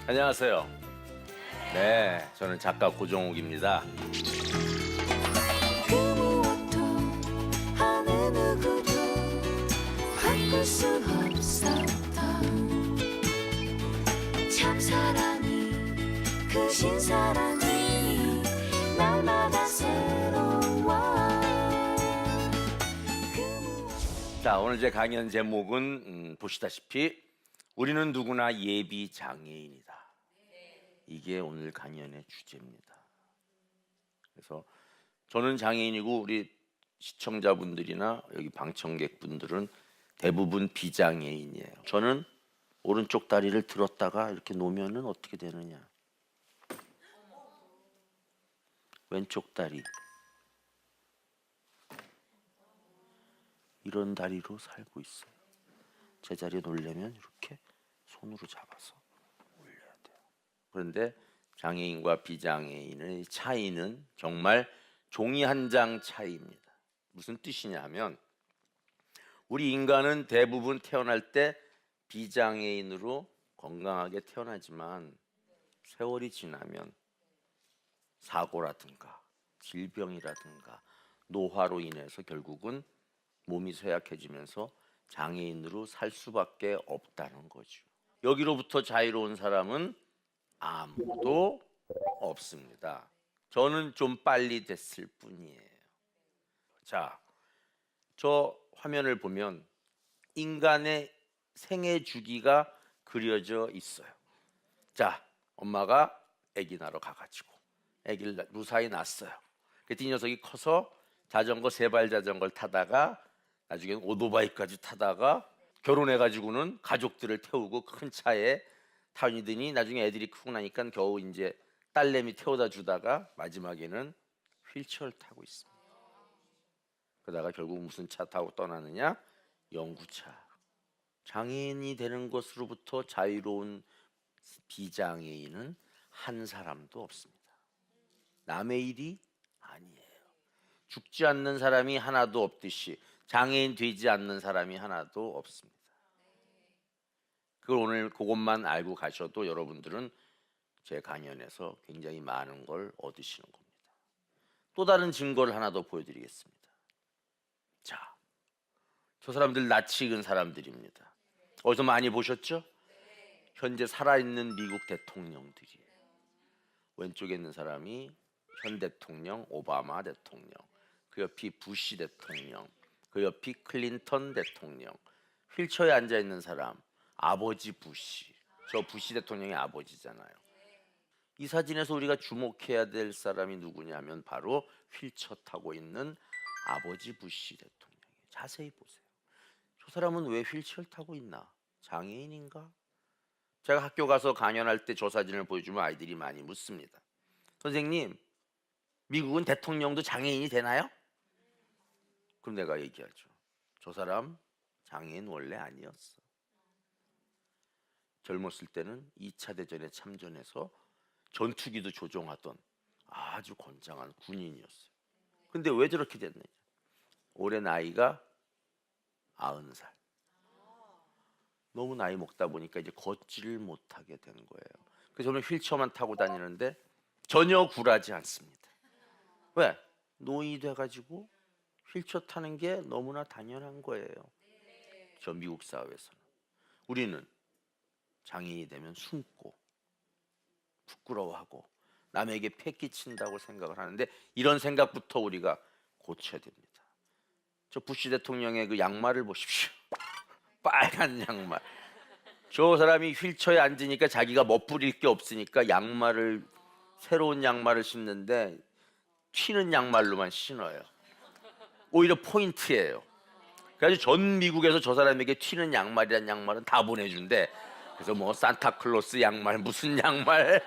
안녕하세요. 네, 저는 작가 고종욱입니다. 그 무엇도 어느 누구도 바꿀 수 없었던 참사랑이 그 신사랑이 날마다 새로워. 자, 오늘 제 강연 제목은 보시다시피 우리는 누구나 예비 장애인이다. 이게 오늘 강연의 주제입니다. 그래서 저는 장애인이고 우리 시청자분들이나 여기 방청객분들은 대부분 비장애인이에요. 저는 오른쪽 다리를 들었다가 이렇게 놓으면은 어떻게 되느냐? 왼쪽 다리 이런 다리로 살고 있어요. 제자리에 놓으려면 이렇게 손으로 잡아서 올려야 돼요. 그런데 장애인과 비장애인의 차이는 정말 종이 한 장 차이입니다. 무슨 뜻이냐면 우리 인간은 대부분 태어날 때 비장애인으로 건강하게 태어나지만 세월이 지나면 사고라든가 질병이라든가 노화로 인해서 결국은 몸이 쇠약해지면서 장애인으로 살 수밖에 없다는 거죠. 여기로부터 자유로운 사람은 아무도 없습니다. 저는 좀 빨리 됐을 뿐이에요. 자, 저 화면을 보면 인간의 생애 주기가 그려져 있어요. 자, 엄마가 아기 낳으러 가가지고 아기를 무사히 낳았어요. 그랬더니 이 녀석이 커서 자전거 세발 자전거를 타다가 나중에는 오토바이까지 타다가 결혼해가지고는 가족들을 태우고 큰 차에 타니더니 나중에 애들이 크고 나니까 겨우 이제 딸내미 태워다 주다가 마지막에는 휠체어를 타고 있습니다. 그러다가 결국 무슨 차 타고 떠나느냐? 영구차. 장애인이 되는 것으로부터 자유로운 비장애인은 한 사람도 없습니다. 남의 일이 아니에요. 죽지 않는 사람이 하나도 없듯이 장애인 되지 않는 사람이 하나도 없습니다. 그걸 오늘 그것만 알고 가셔도 여러분들은 제 강연에서 굉장히 많은 걸 얻으시는 겁니다. 또 다른 증거를 하나 더 보여드리겠습니다. 자, 저 사람들 낯이 익은 사람들입니다. 어디서 많이 보셨죠? 현재 살아있는 미국 대통령들이에요. 왼쪽에 있는 사람이 현 대통령 오바마 대통령, 그 옆이 부시 대통령, 그 옆이 클린턴 대통령, 휠체어에 앉아 있는 사람 아버지 부시, 저 부시 대통령의 아버지잖아요. 이 사진에서 우리가 주목해야 될 사람이 누구냐면 바로 휠체어 타고 있는 아버지 부시 대통령이에요. 자세히 보세요. 저 사람은 왜 휠체어를 타고 있나? 장애인인가? 제가 학교 가서 강연할 때 저 사진을 보여주면 아이들이 많이 묻습니다. 선생님, 미국은 대통령도 장애인이 되나요? 그럼 내가 얘기하죠. 저 사람 장애인 원래 아니었어. 젊었을 때는 2차 대전에 참전해서 전투기도 조종하던 아주 건장한 군인이었어요. 근데 왜 저렇게 됐느냐? 올해 나이가 90살. 너무 나이 먹다 보니까 이제 걷지를 못하게 된 거예요. 그래서 저는 휠체어만 타고 다니는데 전혀 굴하지 않습니다. 왜? 노인이 돼가지고 휠체어 타는 게 너무나 당연한 거예요. 저 미국 사회에서는. 우리는 장애인이 되면 숨고 부끄러워하고 남에게 패기친다고 생각을 하는데 이런 생각부터 우리가 고쳐야 됩니다. 저 부시 대통령의 그 양말을 보십시오. 빨간 양말. 저 사람이 휠체어에 앉으니까 자기가 멋부릴 게 없으니까 양말을 새로운 양말을 신는데 튀는 양말로만 신어요. 오히려 포인트예요. 그래서 전 미국에서 저 사람에게 튀는 양말이란 양말은 다 보내준대. 그래서 뭐 산타클로스 양말 무슨 양말.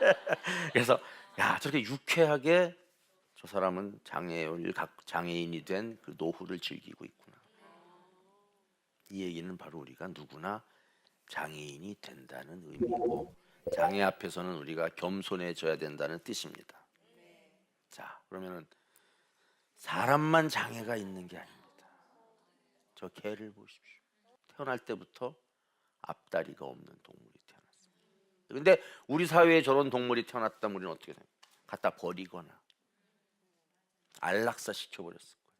그래서 야, 저렇게 유쾌하게 저 사람은 장애인이 된 그 노후를 즐기고 있구나. 이 얘기는 바로 우리가 누구나 장애인이 된다는 의미고 장애 앞에서는 우리가 겸손해져야 된다는 뜻입니다. 자, 그러면은 사람만 장애가 있는 게 아닙니다. 저 개를 보십시오. 태어날 때부터 앞다리가 없는 동물이 태어났습니다. 근데 우리 사회에 저런 동물이 태어났다면 우리는 어떻게 생각해요? 갖다 버리거나 안락사 시켜버렸을 거예요.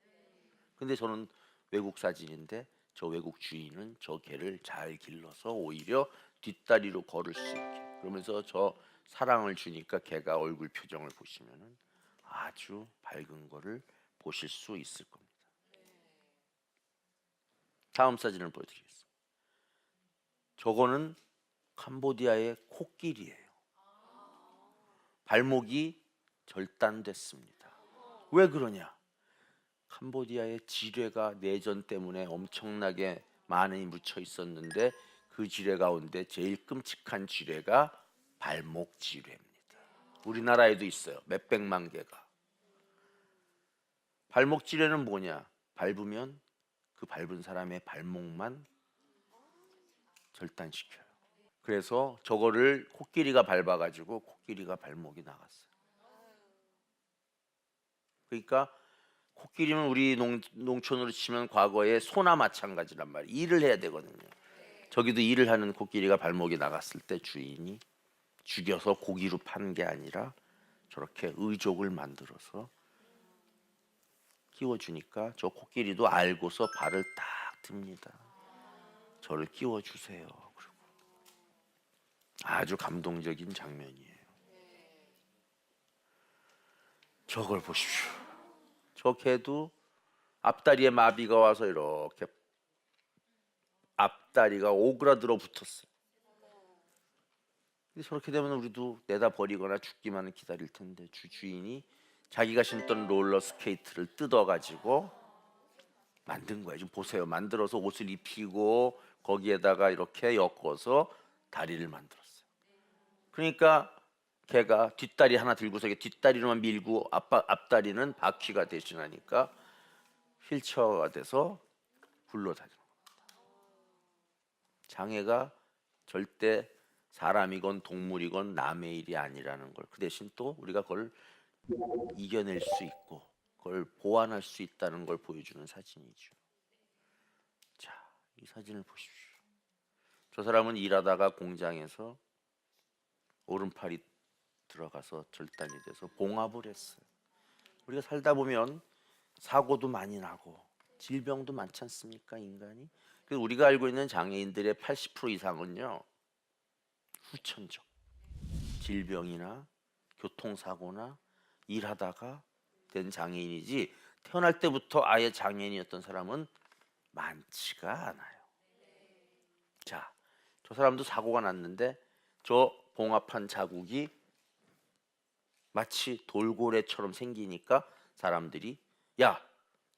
근데 저는 외국 사진인데 저 외국 주인은 저 개를 잘 길러서 오히려 뒷다리로 걸을 수 있게 그러면서 저 사랑을 주니까 개가 얼굴 표정을 보시면은 아주 밝은 거를 보실 수 있을 겁니다. 다음 사진을 보여드리겠습니다. 저거는 캄보디아의 코끼리예요. 발목이 절단됐습니다. 왜 그러냐? 캄보디아의 지뢰가 내전 때문에 엄청나게 많이 묻혀 있었는데 그 지뢰 가운데 제일 끔찍한 지뢰가 발목 지뢰입니다. 우리나라에도 있어요. 몇백만 개가. 발목 지뢰는 뭐냐? 밟으면 그 밟은 사람의 발목만 절단시켜요. 그래서 저거를 코끼리가 밟아가지고 코끼리가 발목이 나갔어요. 그러니까 코끼리는 우리 농촌으로 치면 과거에 소나 마찬가지란 말이에요. 일을 해야 되거든요. 저기도 일을 하는 코끼리가 발목이 나갔을 때 주인이 죽여서 고기로 파는 게 아니라 저렇게 의족을 만들어서 끼워주니까 저 코끼리도 알고서 발을 딱 듭니다. 저를 끼워주세요. 그리고 아주 감동적인 장면이에요. 저걸 보십시오. 저 개도 앞다리에 마비가 와서 이렇게 앞다리가 오그라들어 붙었어요. 저렇게 되면 우리도 내다 버리거나 죽기만을 기다릴 텐데 주인이 자기가 신던 롤러 스케이트를 뜯어가지고 만든 거예요. 지금 보세요. 만들어서 옷을 입히고 거기에다가 이렇게 엮어서 다리를 만들었어요. 그러니까 걔가 뒷다리 하나 들고서 뒷다리로만 밀고 앞다리는 바퀴가 대신하니까 휠체어가 돼서 굴러다니는 겁니다. 장애가 절대 사람이건 동물이건 남의 일이 아니라는 걸 그 대신 또 우리가 그걸 이겨낼 수 있고 그걸 보완할 수 있다는 걸 보여주는 사진이죠. 자, 이 사진을 보십시오. 저 사람은 일하다가 공장에서 오른팔이 들어가서 절단이 돼서 봉합을 했어요. 우리가 살다 보면 사고도 많이 나고 질병도 많지 않습니까, 인간이? 그래서 우리가 알고 있는 장애인들의 80% 이상은요 후천적 질병이나 교통사고나 일하다가 된 장애인이지 태어날 때부터 아예 장애인이었던 사람은 많지가 않아요. 자, 저 사람도 사고가 났는데 저 봉합한 자국이 마치 돌고래처럼 생기니까 사람들이 야,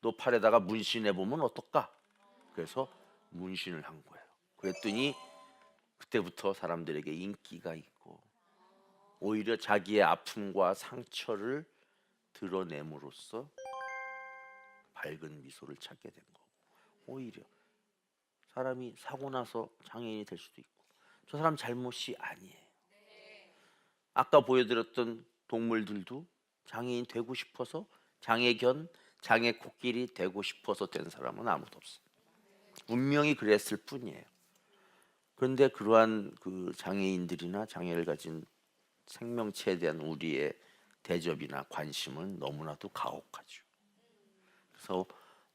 너 팔에다가 문신해 보면 어떨까? 그래서 문신을 한 거예요. 그랬더니 그때부터 사람들에게 인기가 있고 오히려 자기의 아픔과 상처를 드러냄으로써 밝은 미소를 찾게 된 거고 오히려 사람이 사고 나서 장애인이 될 수도 있고 저 사람 잘못이 아니에요. 아까 보여드렸던 동물들도 장애인 되고 싶어서 장애견, 장애 코끼리 되고 싶어서 된 사람은 아무도 없어요. 운명이 그랬을 뿐이에요. 그런데 그러한 그 장애인들이나 장애를 가진 생명체에 대한 우리의 대접이나 관심은 너무나도 가혹하죠. 그래서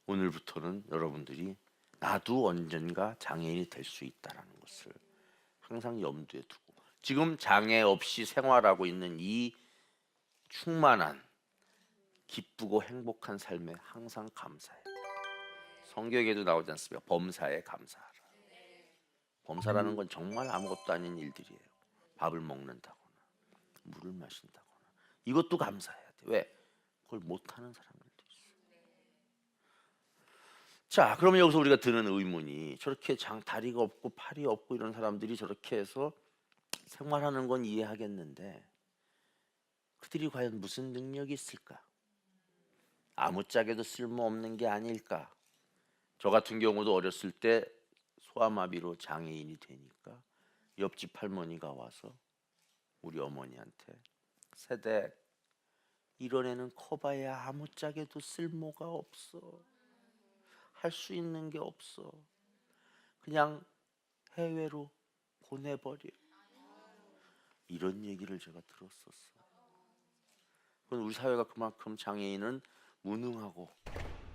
오늘부터는 여러분들이 나도 언젠가 장애인이 될 수 있다는 것을 항상 염두에 두고 지금 장애 없이 생활하고 있는 이 충만한 기쁘고 행복한 삶에 항상 감사해요. 성경에도 나오지 않습니까? 범사에 감사하라. 범사라는 건 정말 아무것도 아닌 일들이에요. 밥을 먹는다거나 물을 마신다거나 이것도 감사해야 돼. 왜? 그걸 못하는 사람들도 있어요. 자, 그러면 여기서 우리가 드는 의문이 저렇게 다리가 없고 팔이 없고 이런 사람들이 저렇게 해서 생활하는 건 이해하겠는데 그들이 과연 무슨 능력이 있을까? 아무짝에도 쓸모없는 게 아닐까? 저 같은 경우도 어렸을 때 소아마비로 장애인이 되니까 옆집 할머니가 와서 우리 어머니한테 세댁 이런 애는 커봐야 아무짝에도 쓸모가 없어. 할 수 있는 게 없어. 그냥 해외로 보내버려. 이런 얘기를 제가 들었었어. 그건 우리 사회가 그만큼 장애인은 무능하고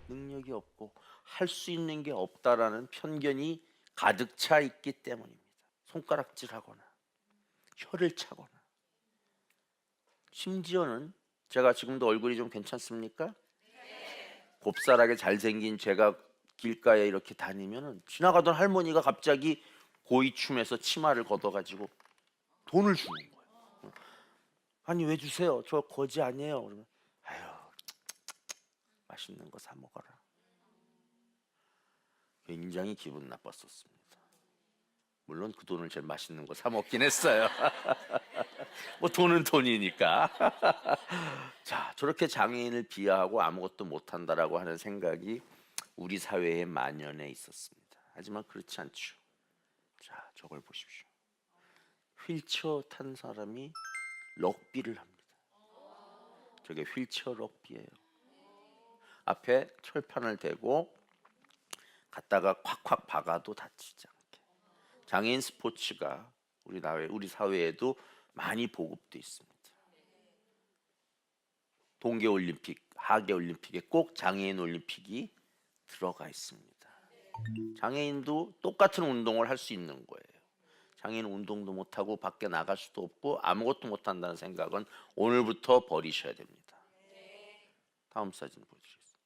능력이 없고 할 수 있는 게 없다라는 편견이 가득 차 있기 때문입니다. 손가락질하거나 혀를 차거나, 심지어는 제가 지금도 얼굴이 좀 괜찮습니까? 곱살하게 잘생긴 제가 길가에 이렇게 다니면은 지나가던 할머니가 갑자기 고이춤에서 치마를 걷어가지고 돈을 주는 거예요. 아니 왜 주세요? 저 거지 아니에요. 그러면 아유 맛있는 거 사 먹어라. 굉장히 기분 나빴었습니다. 물론 그 돈을 제일 맛있는 거 사 먹긴 했어요. 뭐 돈은 돈이니까. 자, 저렇게 장애인을 비하하고 아무것도 못한다라고 하는 생각이 우리 사회에 만연해 있었습니다. 하지만 그렇지 않죠. 자, 저걸 보십시오. 휠체어 탄 사람이 럭비를 합니다. 저게 휠체어 럭비예요. 앞에 철판을 대고 갖다가 콱콱 박아도 다치지 않게. 장애인 스포츠가 우리 사회에도 많이 보급돼 있습니다. 동계올림픽, 하계올림픽에 꼭 장애인 올림픽이 들어가 있습니다. 장애인도 똑같은 운동을 할 수 있는 거예요. 장애인 운동도 못하고 밖에 나갈 수도 없고 아무것도 못한다는 생각은 오늘부터 버리셔야 됩니다. 다음 사진 보여주시겠습니다.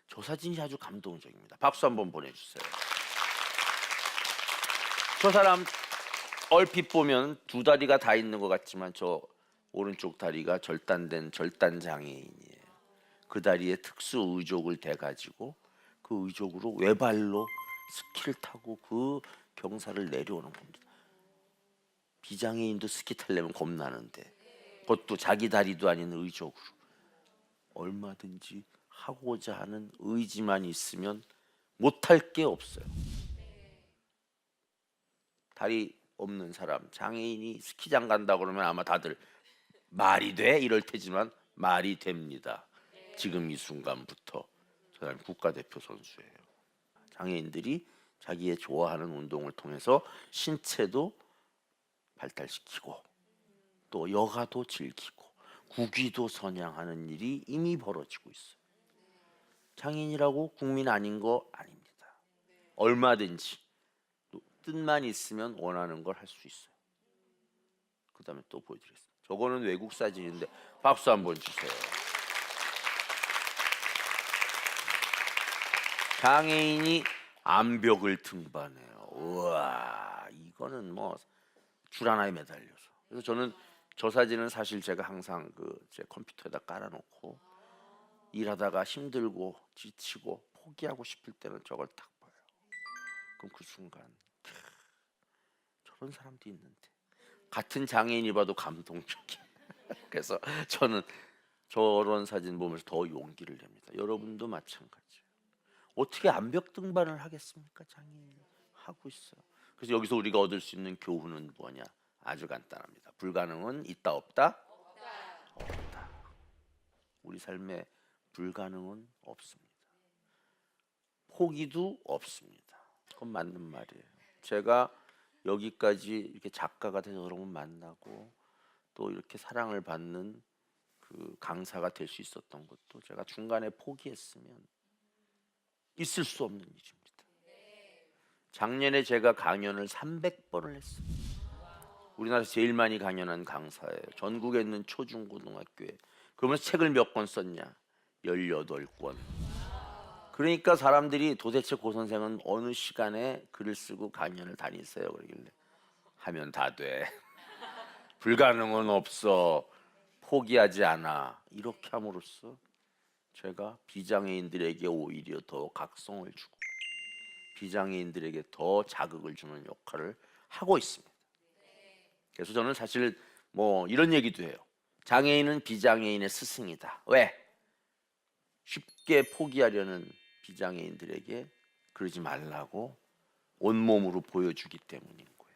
저 사진이 아주 감동적입니다. 박수 한번 보내주세요. 저 사람 얼핏 보면 두 다리가 다 있는 것 같지만 저 오른쪽 다리가 절단된 절단 장애인이에요. 그 다리에 특수 의족을 대가지고 그 의족으로 외발로 스키를 타고 그 경사를 내려오는 겁니다. 비장애인도 스키 타려면 겁나는데 그것도 자기 다리도 아닌 의족으로. 얼마든지 하고자 하는 의지만 있으면 못할 게 없어요. 다리 없는 사람, 장애인이 스키장 간다 그러면 아마 다들 말이 돼? 이럴 테지만 말이 됩니다. 지금 이 순간부터. 저 사람 국가대표 선수예요. 장애인들이 자기의 좋아하는 운동을 통해서 신체도 발달시키고 또 여가도 즐기고 국위도 선양하는 일이 이미 벌어지고 있어요. 장애인이라고 국민 아닌 거 아닙니다. 얼마든지 뜻만 있으면 원하는 걸 할 수 있어요. 그 다음에 또 보여드리겠습니다. 저거는 외국 사진인데 박수 한번 주세요. 장애인이 암벽을 등반해요. 우와, 이거는 뭐 줄 하나에 매달려서. 그래서 저는 저 사진은 사실 제가 항상 제 컴퓨터에다 깔아놓고 일하다가 힘들고 지치고 포기하고 싶을 때는 저걸 딱 봐요. 그럼 그 순간 저런 사람도 있는데 같은 장애인이 봐도 감동적이에요. 그래서 저는 저런 사진 보면서 더 용기를 냅니다. 여러분도 마찬가지예요. 어떻게 암벽 등반을 하겠습니까? 장애인 하고 있어요. 그래서 여기서 우리가 얻을 수 있는 교훈은 뭐냐? 아주 간단합니다. 불가능은 있다 없다? 없다. 우리 삶에 불가능은 없습니다. 포기도 없습니다. 그건 맞는 말이에요. 제가 여기까지 이렇게 작가가 돼서 여러분 만나고 또 이렇게 사랑을 받는 그 강사가 될 수 있었던 것도 제가 중간에 포기했으면 있을 수 없는 일입니다. 작년에 제가 강연을 300번을 했어요. 우리나라에서 제일 많이 강연한 강사예요. 전국에 있는 초중고등학교에. 그러면서 책을 몇 권 썼냐? 18권. 그러니까 사람들이 도대체 고 선생은 어느 시간에 글을 쓰고 강연을 다니세요? 그러길래 하면 다 돼. 불가능은 없어. 포기하지 않아. 이렇게 함으로써 제가 비장애인들에게 오히려 더 각성을 주고 비장애인들에게 더 자극을 주는 역할을 하고 있습니다. 그래서 저는 사실 뭐 이런 얘기도 해요. 장애인은 비장애인의 스승이다. 왜? 쉽게 포기하려는 비장애인들에게 그러지 말라고 온몸으로 보여주기 때문인 거예요.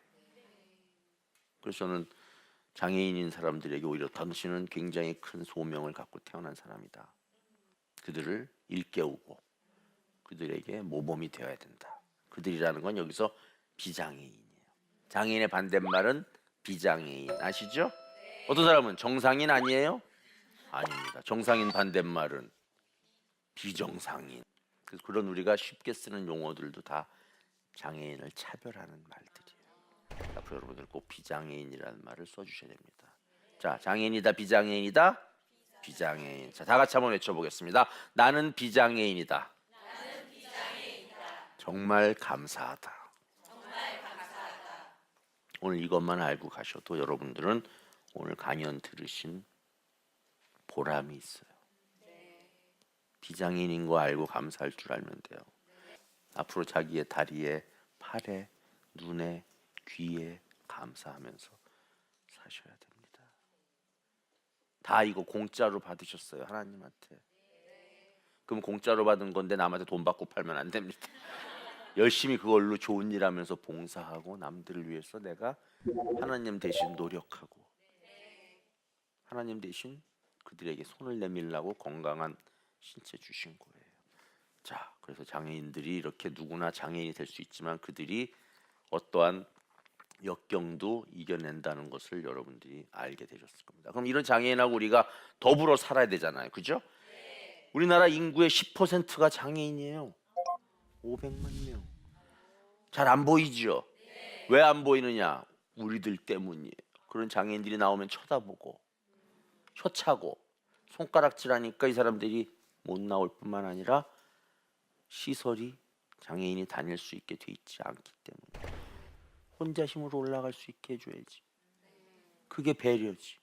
그래서 저는 장애인인 사람들에게 오히려 당신은 굉장히 큰 소명을 갖고 태어난 사람이다. 그들을 일깨우고 그들에게 모범이 되어야 된다. 그들이라는 건 여기서 비장애인이에요. 장애인의 반대말은 비장애인 아시죠? 어떤 사람은 정상인 아니에요? 아닙니다. 정상인 반대말은 비정상인. 그래서 그런 우리가 쉽게 쓰는 용어들도 다 장애인을 차별하는 말들이에요. 앞으로 여러분들 꼭 비장애인이라는 말을 써주셔야 됩니다. 자, 장애인이다, 비장애인이다, 비장애인. 자, 다 같이 한번 외쳐보겠습니다. 나는 비장애인이다. 정말 감사하다. 오늘 이것만 알고 가셔도 여러분들은 오늘 강연 들으신 보람이 있어요. 비장애인인 거 알고 감사할 줄 알면 돼요. 앞으로 자기의 다리에, 팔에, 눈에, 귀에 감사하면서 사셔야 됩니다. 다 이거 공짜로 받으셨어요, 하나님한테. 그럼 공짜로 받은 건데 남한테 돈 받고 팔면 안 됩니다. 열심히 그걸로 좋은 일 하면서 봉사하고 남들을 위해서 내가 하나님 대신 노력하고 하나님 대신 그들에게 손을 내밀라고 건강한 신체 주신 거예요. 자, 그래서 장애인들이 이렇게 누구나 장애인이 될 수 있지만 그들이 어떠한 역경도 이겨낸다는 것을 여러분들이 알게 되셨을 겁니다. 그럼 이런 장애인하고 우리가 더불어 살아야 되잖아요. 그죠? 우리나라 인구의 10%가 장애인이에요. 500만 명. 잘 안 보이죠? 왜 안 보이느냐? 우리들 때문이에요. 그런 장애인들이 나오면 쳐다보고 혀차고 손가락질하니까 이 사람들이 못 나올 뿐만 아니라 시설이 장애인이 다닐 수 있게 돼 있지 않기 때문에 혼자 힘으로 올라갈 수 있게 해줘야지. 그게 배려지.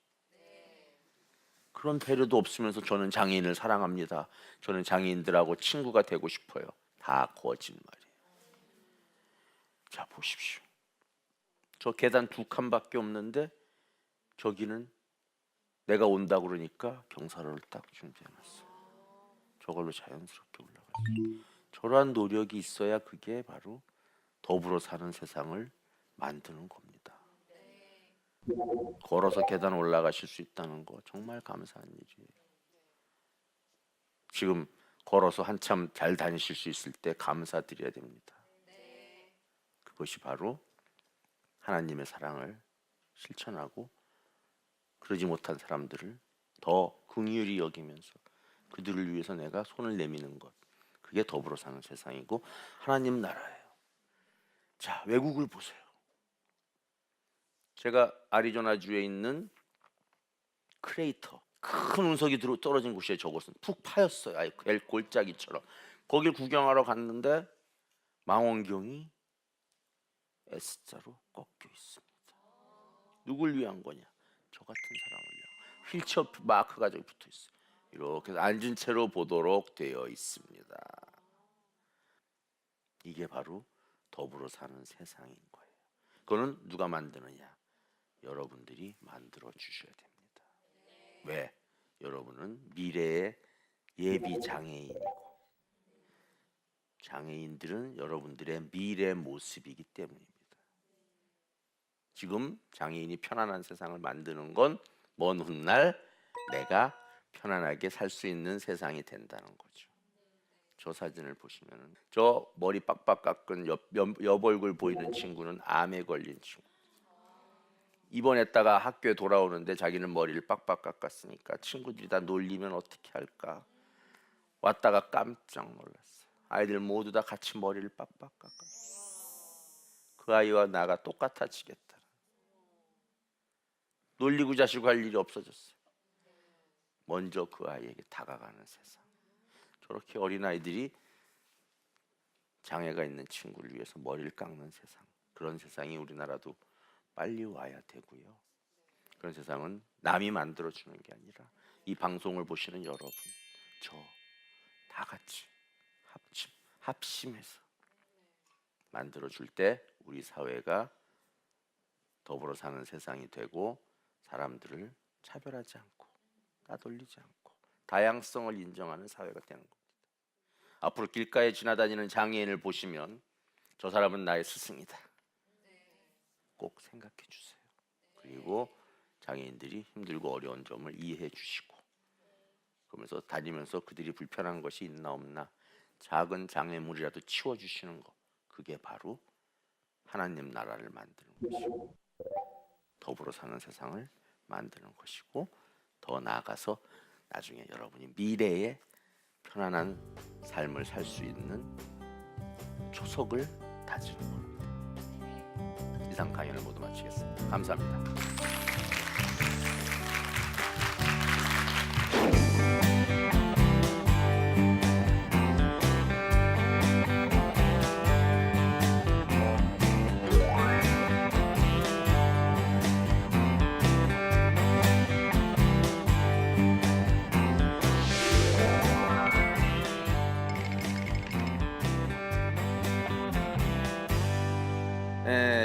그런 배려도 없으면서 저는 장애인을 사랑합니다. 저는 장애인들하고 친구가 되고 싶어요. 다 거짓말이에요. 자, 보십시오. 저 계단 2칸밖에 없는데 저기는 내가 온다 그러니까 경사로를 딱 준비해놨어. 저걸로 자연스럽게 올라가죠. 저러한 노력이 있어야 그게 바로 더불어 사는 세상을 만드는 겁니다. 걸어서 계단 올라가실 수 있다는 거 정말 감사한 일이에요. 지금 걸어서 한참 잘 다니실 수 있을 때 감사드려야 됩니다. 그것이 바로 하나님의 사랑을 실천하고 그러지 못한 사람들을 더 긍휼히 여기면서 그들을 위해서 내가 손을 내미는 것, 그게 더불어 사는 세상이고 하나님 나라예요. 자, 외국을 보세요. 제가 아리조나주에 있는 크레이터, 큰 운석이 떨어진 곳에 저것은 푹 파였어요. 아예 골짜기처럼. 거길 구경하러 갔는데 망원경이 S자로 꺾여 있습니다. 누굴 위한 거냐? 저 같은 사람을 위한. 휠체어 마크가 저기 붙어 있어요. 이렇게 앉은 채로 보도록 되어 있습니다. 이게 바로 더불어 사는 세상인 거예요. 그거는 누가 만드느냐? 여러분들이 만들어 주셔야 됩니다. 왜? 여러분은 미래의 예비 장애인이고 장애인들은 여러분들의 미래 모습이기 때문입니다. 지금 장애인이 편안한 세상을 만드는 건 먼 훗날 내가 편안하게 살 수 있는 세상이 된다는 거죠. 저 사진을 보시면 저 머리 빡빡 깎은 옆 얼굴 보이는 친구는 암에 걸린 친구. 입원했다가 학교에 돌아오는데 자기는 머리를 빡빡 깎았으니까 친구들이 다 놀리면 어떻게 할까? 왔다가 깜짝 놀랐어요. 아이들 모두 다 같이 머리를 빡빡 깎았어요. 그 아이와 나가 똑같아지겠다. 놀리고 자시고 할 일이 없어졌어요. 먼저 그 아이에게 다가가는 세상. 저렇게 어린아이들이 장애가 있는 친구를 위해서 머리를 깎는 세상. 그런 세상이 우리나라도 빨리 와야 되고요. 그런 세상은 남이 만들어주는 게 아니라 이 방송을 보시는 여러분, 저 다 같이 합심해서 만들어줄 때 우리 사회가 더불어 사는 세상이 되고 사람들을 차별하지 않고 따돌리지 않고 다양성을 인정하는 사회가 되는 겁니다. 앞으로 길가에 지나다니는 장애인을 보시면 저 사람은 나의 스승이다. 꼭 생각해 주세요. 그리고 장애인들이 힘들고 어려운 점을 이해해 주시고 그러면서 다니면서 그들이 불편한 것이 있나 없나 작은 장애물이라도 치워주시는 것, 그게 바로 하나님 나라를 만드는 것이고 더불어 사는 세상을 만드는 것이고, 더 나아가서 나중에 여러분이 미래에 편안한 삶을 살 수 있는 초석을 다지는 겁니다. 이상 강연을 모두 마치겠습니다. 감사합니다.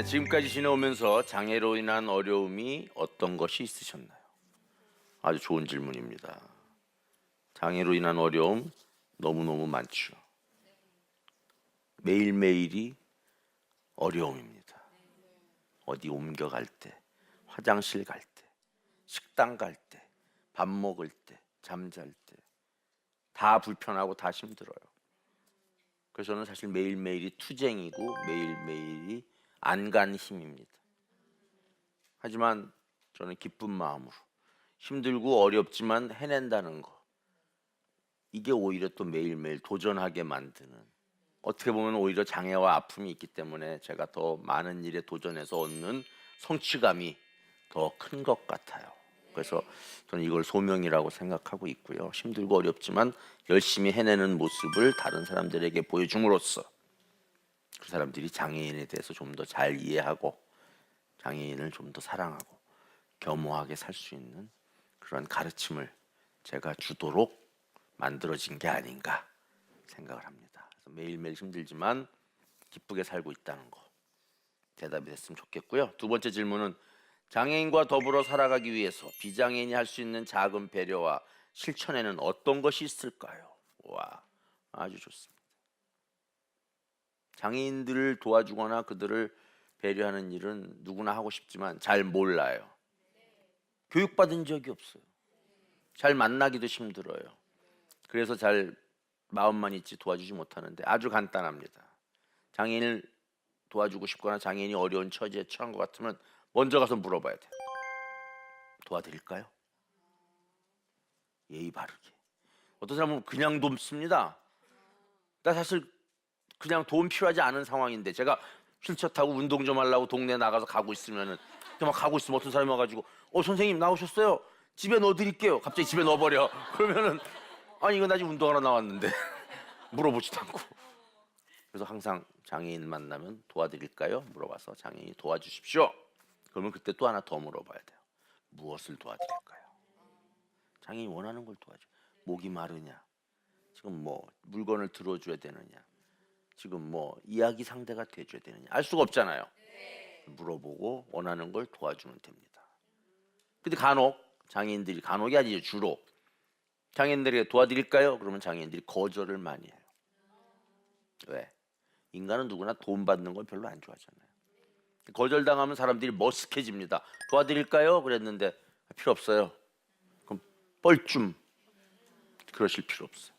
지금까지 지내오면서 장애로 인한 어려움이 어떤 것이 있으셨나요? 아주 좋은 질문입니다. 장애로 인한 어려움 너무너무 많죠. 매일매일이 어려움입니다. 어디 옮겨갈 때, 화장실 갈 때, 식당 갈 때, 밥 먹을 때, 잠잘 때 다 불편하고 다 힘들어요. 그래서 저는 사실 매일매일이 투쟁이고 매일매일이 안간 힘입니다. 하지만 저는 기쁜 마음으로 힘들고 어렵지만 해낸다는 거, 이게 오히려 또 매일매일 도전하게 만드는, 어떻게 보면 오히려 장애와 아픔이 있기 때문에 제가 더 많은 일에 도전해서 얻는 성취감이 더 큰 것 같아요. 그래서 저는 이걸 소명이라고 생각하고 있고요. 힘들고 어렵지만 열심히 해내는 모습을 다른 사람들에게 보여줌으로써 그 사람들이 장애인에 대해서 좀 더 잘 이해하고 장애인을 좀 더 사랑하고 겸허하게 살 수 있는 그런 가르침을 제가 주도록 만들어진 게 아닌가 생각을 합니다. 그래서 매일매일 힘들지만 기쁘게 살고 있다는 거 대답이 됐으면 좋겠고요. 두 번째 질문은 장애인과 더불어 살아가기 위해서 비장애인이 할 수 있는 작은 배려와 실천에는 어떤 것이 있을까요? 와, 아주 좋습니다. 장애인들을 도와주거나 그들을 배려하는 일은 누구나 하고 싶지만 잘 몰라요. 교육받은 적이 없어요. 잘 만나기도 힘들어요. 그래서 잘 마음만 있지 도와주지 못하는데 아주 간단합니다. 장애인을 도와주고 싶거나 장애인이 어려운 처지에 처한 것 같으면 먼저 가서 물어봐야 돼요. 도와드릴까요? 예의 바르게. 어떤 사람은 그냥 돕습니다. 나 사실 그냥 도움 필요하지 않은 상황인데 제가 휠체어 타고 운동 좀 하려고 동네 나가서 가고 있으면은 막 가고 있으면 어떤 사람이 와가지고 선생님 나오셨어요? 집에 넣어드릴게요. 갑자기 집에 넣어버려. 그러면은 아니 이거 나 지금 운동하러 나왔는데 물어보지도 않고. 그래서 항상 장애인 만나면 도와드릴까요? 물어봐서 장애인이 도와주십시오. 그러면 그때 또 하나 더 물어봐야 돼요. 무엇을 도와드릴까요? 장애인이 원하는 걸 도와줘. 목이 마르냐? 지금 뭐 물건을 들어줘야 되느냐? 지금 뭐 이야기 상대가 돼줘야 되느냐? 알 수가 없잖아요. 물어보고 원하는 걸 도와주면 됩니다. 근데 간혹 장애인들이, 간혹이 아니죠, 주로 장애인들에게 도와드릴까요? 그러면 장애인들이 거절을 많이 해요. 왜? 인간은 누구나 돈 받는 걸 별로 안 좋아하잖아요. 거절당하면 사람들이 머쓱해집니다. 도와드릴까요? 그랬는데 필요 없어요. 그럼 뻘쭘. 그러실 필요 없어요.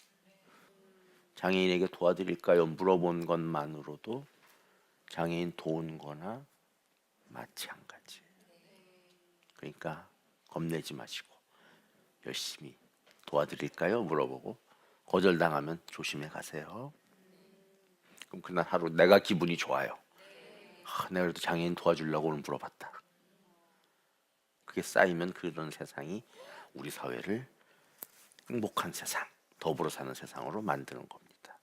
장애인에게 도와드릴까요? 물어본 것만으로도 장애인 도운 거나 마찬가지. 그러니까 겁내지 마시고 열심히 도와드릴까요? 물어보고 거절당하면 조심해 가세요. 그럼 그날 하루 내가 기분이 좋아요. 내가 그래도 장애인 도와주려고 오늘 물어봤다. 그게 쌓이면 그런 세상이 우리 사회를 행복한 세상, 더불어 사는 세상으로 만드는 겁니다.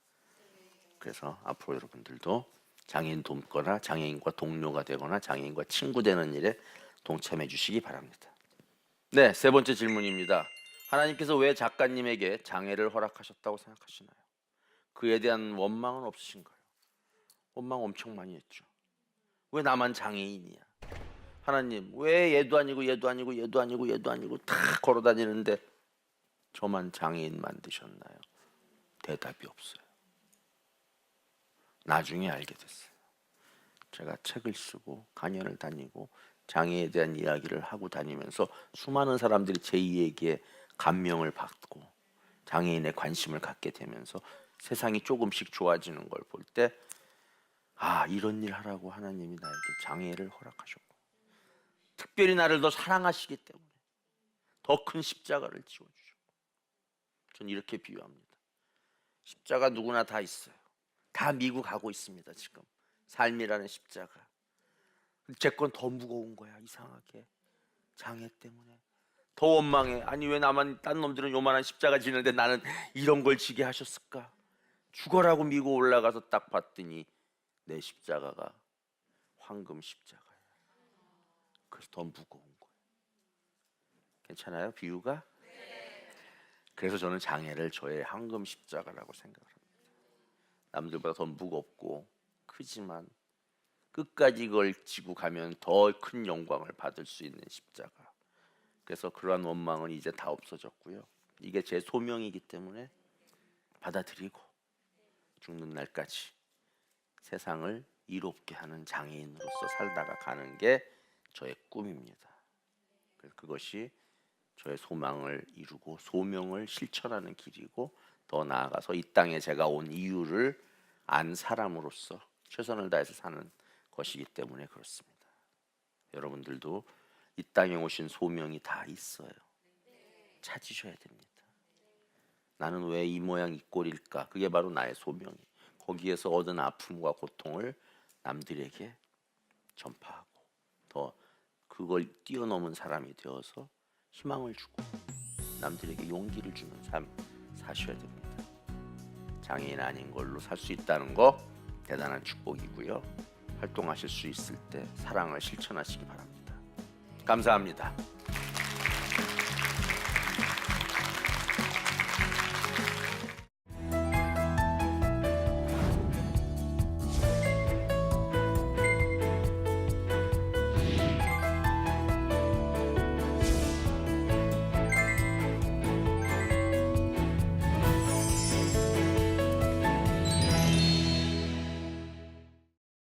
그래서 앞으로 여러분들도 장애인 돕거나 장애인과 동료가 되거나 장애인과 친구 되는 일에 동참해 주시기 바랍니다. 네, 세 번째 질문입니다. 하나님께서 왜 작가님에게 장애를 허락하셨다고 생각하시나요? 그에 대한 원망은 없으신가요? 원망 엄청 많이 했죠. 왜 나만 장애인이야? 하나님, 왜 얘도 아니고 얘도 아니고 얘도 아니고 얘도 아니고 다 걸어다니는데 저만 장애인 만드셨나요? 대답이 없어요. 나중에 알게 됐어요. 제가 책을 쓰고 강연을 다니고 장애에 대한 이야기를 하고 다니면서 수많은 사람들이 제 이야기에 감명을 받고 장애인에 관심을 갖게 되면서 세상이 조금씩 좋아지는 걸 볼 때 이런 일 하라고 하나님이 나에게 장애를 허락하셨고 특별히 나를 더 사랑하시기 때문에 더 큰 십자가를 지어주셨고, 전 이렇게 비유합니다. 십자가 누구나 다 있어요. 다 미국 가고 있습니다. 지금 삶이라는 십자가. 제 건 더 무거운 거야. 이상하게 장애 때문에 더 원망해. 아니 왜 나만, 딴 놈들은 요만한 십자가 지는데 나는 이런 걸 지게 하셨을까? 죽어라고 미고 올라가서 딱 봤더니 내 십자가가 황금 십자가야. 그래서 더 무거운 거예요. 괜찮아요? 비유가? 그래서 저는 장애를 저의 황금 십자가라고 생각을 합니다. 남들보다 더 무겁고 크지만 끝까지 이걸 지고 가면 더 큰 영광을 받을 수 있는 십자가. 그래서 그러한 원망은 이제 다 없어졌고요. 이게 제 소명이기 때문에 받아들이고 죽는 날까지 세상을 이롭게 하는 장애인으로서 살다가 가는 게 저의 꿈입니다. 그것이 저의 소망을 이루고 소명을 실천하는 길이고, 더 나아가서 이 땅에 제가 온 이유를 안 사람으로서 최선을 다해서 사는 것이기 때문에 그렇습니다. 여러분들도 이 땅에 오신 소명이 다 있어요. 찾으셔야 됩니다. 나는 왜 이 모양 이 꼴일까? 그게 바로 나의 소명이. 거기에서 얻은 아픔과 고통을 남들에게 전파하고 더 그걸 뛰어넘은 사람이 되어서 희망을 주고 남들에게 용기를 주는 삶 사셔야 됩니다. 장애인 아닌 걸로 살 수 있다는 거 대단한 축복이고요. 활동하실 수 있을 때 사랑을 실천하시기 바랍니다. 감사합니다.